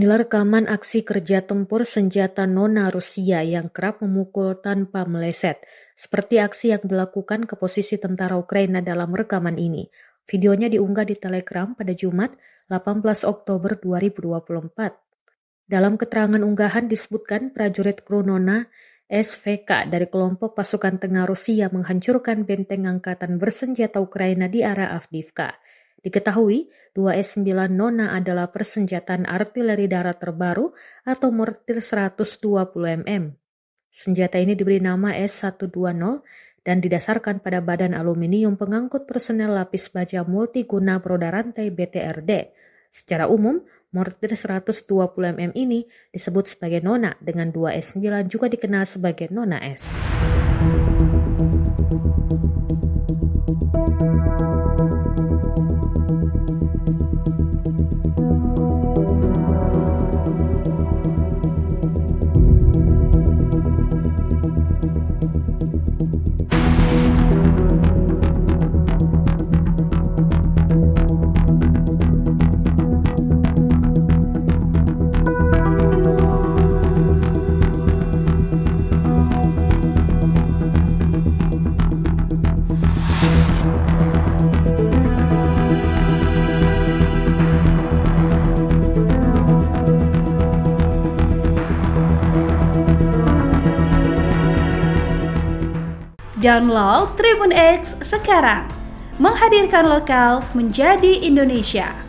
Inilah rekaman aksi kerja tempur senjata nona Rusia yang kerap memukul tanpa meleset, seperti aksi yang dilakukan ke posisi tentara Ukraina dalam rekaman ini. Videonya diunggah di Telegram pada Jumat, 18 Oktober 2024. Dalam keterangan unggahan disebutkan prajurit kru nona SVK dari kelompok pasukan tengah Rusia menghancurkan benteng angkatan bersenjata Ukraina di arah Avdiivka. Diketahui, 2S9 Nona adalah persenjataan artileri darat terbaru atau mortir 120 mm. Senjata ini diberi nama S120 dan didasarkan pada badan aluminium pengangkut personel lapis baja multiguna beroda rantai BTRD. Secara umum, mortir 120 mm ini disebut sebagai Nona, dengan 2S9 juga dikenal sebagai Nona S. Download Tribun X sekarang, menghadirkan lokal menjadi Indonesia.